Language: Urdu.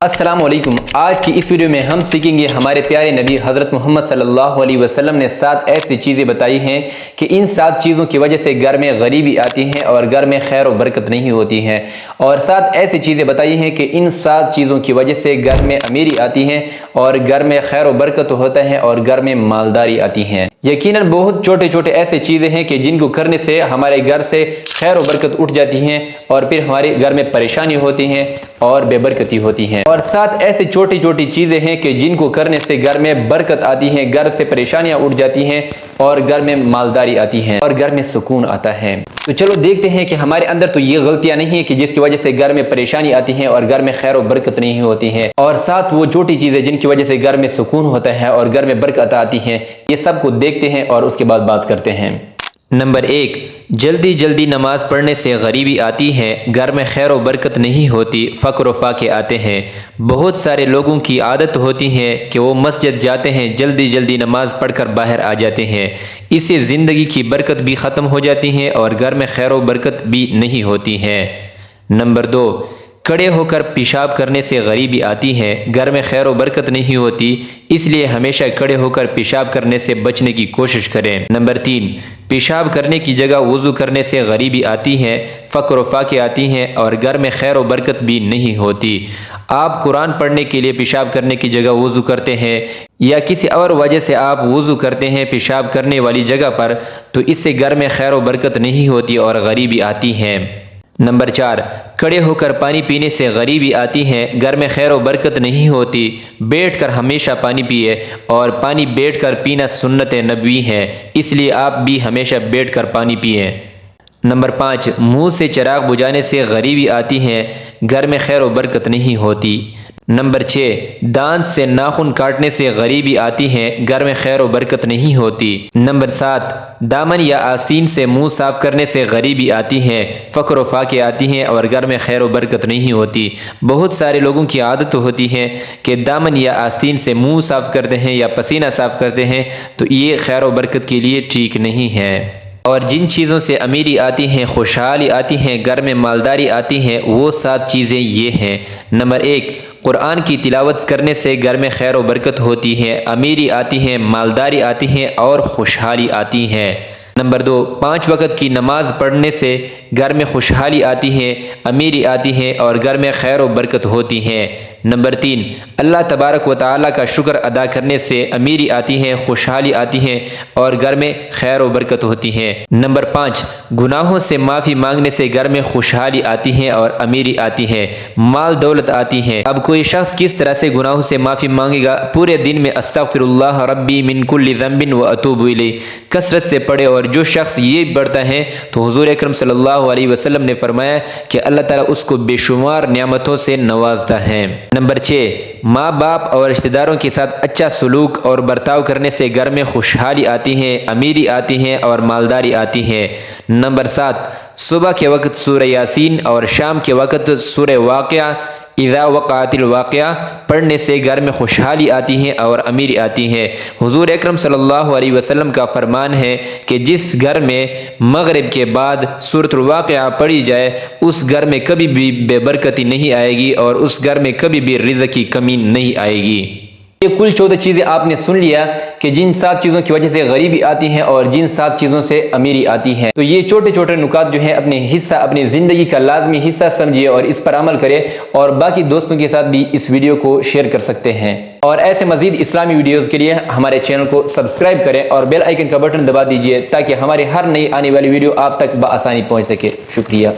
السلام علیکم۔ آج کی اس ویڈیو میں ہم سیکھیں گے ہمارے پیارے نبی حضرت محمد صلی اللہ علیہ وسلم نے 7 ایسی چیزیں بتائی ہیں کہ ان 7 چیزوں کی وجہ سے گھر میں غریبی آتی ہے اور گھر میں خیر و برکت نہیں ہوتی ہے، اور 7 ایسی چیزیں بتائی ہیں کہ ان 7 چیزوں کی وجہ سے گھر میں امیری آتی ہے اور گھر میں خیر و برکت ہوتا ہے اور گھر میں مالداری آتی ہے۔ یقیناً بہت چھوٹے چھوٹے ایسے چیزیں ہیں کہ جن کو کرنے سے ہمارے گھر سے خیر و برکت اٹھ جاتی ہیں اور پھر ہمارے گھر میں پریشانی ہوتی ہیں اور بے برکتی ہوتی ہے، اور 7 ایسی چھوٹی چھوٹی چیزیں ہیں کہ جن کو کرنے سے گھر میں برکت آتی ہے، گھر سے پریشانیاں اٹھ جاتی ہیں اور گھر میں مالداری آتی ہے اور گھر میں سکون آتا ہے۔ تو چلو دیکھتے ہیں کہ ہمارے اندر تو یہ غلطیاں نہیں ہیں کہ جس کی وجہ سے گھر میں پریشانی آتی ہے اور گھر میں خیر و برکت نہیں ہوتی ہے، اور 7 وہ چھوٹی چیزیں جن کی وجہ سے گھر میں سکون ہوتا ہے اور گھر میں برکت آتی ہے، یہ سب کو دیکھتے ہیں اور اس کے بعد بات کرتے ہیں۔ نمبر 1، جلدی جلدی نماز پڑھنے سے غریبی آتی ہے، گھر میں خیر و برکت نہیں ہوتی، فقر و فاقے آتے ہیں۔ بہت سارے لوگوں کی عادت ہوتی ہے کہ وہ مسجد جاتے ہیں، جلدی جلدی نماز پڑھ کر باہر آ جاتے ہیں، اس سے زندگی کی برکت بھی ختم ہو جاتی ہے اور گھر میں خیر و برکت بھی نہیں ہوتی ہے۔ نمبر 2، کھڑے ہو کر پیشاب کرنے سے غریبی آتی ہے، گھر میں خیر و برکت نہیں ہوتی، اس لیے ہمیشہ کھڑے ہو کر پیشاب کرنے سے بچنے کی کوشش کریں۔ نمبر 3، پیشاب کرنے کی جگہ وضو کرنے سے غریبی آتی ہے، فقر و فاقے آتی ہیں اور گھر میں خیر و برکت بھی نہیں ہوتی۔ آپ قرآن پڑھنے کے لیے پیشاب کرنے کی جگہ وضو کرتے ہیں یا کسی اور وجہ سے آپ وضو کرتے ہیں پیشاب کرنے والی جگہ پر، تو اس سے گھر میں خیر و برکت نہیں ہوتی اور غریبی آتی ہے۔ نمبر 4، کھڑے ہو کر پانی پینے سے غریبی آتی ہے، گھر میں خیر و برکت نہیں ہوتی، بیٹھ کر ہمیشہ پانی پیے، اور پانی بیٹھ کر پینا سنت نبوی ہے، اس لیے آپ بھی ہمیشہ بیٹھ کر پانی پئیں۔ نمبر 5، منہ سے چراغ بجھانے سے غریبی آتی ہے، گھر میں خیر و برکت نہیں ہوتی۔ نمبر 6، دانت سے ناخن کاٹنے سے غریبی آتی ہے، گھر میں خیر و برکت نہیں ہوتی۔ نمبر 7، دامن یا آستین سے منہ صاف کرنے سے غریبی آتی ہے، فقر و فاقے آتی ہیں اور گھر میں خیر و برکت نہیں ہوتی۔ بہت سارے لوگوں کی عادت ہوتی ہے کہ دامن یا آستین سے منہ صاف کرتے ہیں یا پسینہ صاف کرتے ہیں، تو یہ خیر و برکت کے لیے ٹھیک نہیں ہے۔ اور جن چیزوں سے امیری آتی ہیں، خوشحالی آتی ہیں، گھر میں مالداری آتی ہیں، وہ 7 چیزیں یہ ہیں۔ نمبر 1، قرآن کی تلاوت کرنے سے گھر میں خیر و برکت ہوتی ہے، امیری آتی ہے، مالداری آتی ہے اور خوشحالی آتی ہے۔ نمبر 2، 5 وقت کی نماز پڑھنے سے گھر میں خوشحالی آتی ہے، امیری آتی ہے اور گھر میں خیر و برکت ہوتی ہے۔ نمبر 3، اللہ تبارک و تعالیٰ کا شکر ادا کرنے سے امیری آتی ہے، خوشحالی آتی ہے اور گھر میں خیر و برکت ہوتی ہے۔ نمبر 5، گناہوں سے معافی مانگنے سے گھر میں خوشحالی آتی ہے اور امیری آتی ہے، مال دولت آتی ہے۔ اب کوئی شخص کس طرح سے گناہوں سے معافی مانگے گا؟ پورے دن میں استغفر اللہ ربی من کل ذنب واتوب الیہ کثرت سے پڑھے، اور جو شخص یہ پڑھتا ہے تو حضور اکرم صلی اللہ علیہ وسلم نے فرمایا کہ اللہ تعالیٰ اس کو بے شمار نعمتوں سے نوازتا ہے۔ نمبر 6، ماں باپ اور رشتہ داروں کے ساتھ اچھا سلوک اور برتاؤ کرنے سے گھر میں خوشحالی آتی ہے، امیری آتی ہے اور مالداری آتی ہے۔ نمبر 7، صبح کے وقت سورہ یاسین اور شام کے وقت سورہ واقعہ اذا وقعت الواقعہ پڑھنے سے گھر میں خوشحالی آتی ہے اور امیری آتی ہے۔ حضور اکرم صلی اللہ علیہ وسلم کا فرمان ہے کہ جس گھر میں مغرب کے بعد سورۃ الواقعہ پڑھی جائے، اس گھر میں کبھی بھی بے برکتی نہیں آئے گی اور اس گھر میں کبھی بھی رزق کی کمی نہیں آئے گی۔ یہ کل 14 چیزیں آپ نے سن لیا کہ جن 7 چیزوں کی وجہ سے غریبی آتی ہے اور جن 7 چیزوں سے امیری آتی ہے۔ تو یہ چھوٹے چھوٹے نکات جو ہیں اپنی زندگی کا لازمی حصہ سمجھیے اور اس پر عمل کرے، اور باقی دوستوں کے ساتھ بھی اس ویڈیو کو شیئر کر سکتے ہیں۔ اور ایسے مزید اسلامی ویڈیوز کے لیے ہمارے چینل کو سبسکرائب کریں اور بیل آئیکن کا بٹن دبا دیجئے تاکہ ہماری ہر نئی آنے والی ویڈیو آپ تک بآسانی پہنچ سکے۔ شکریہ۔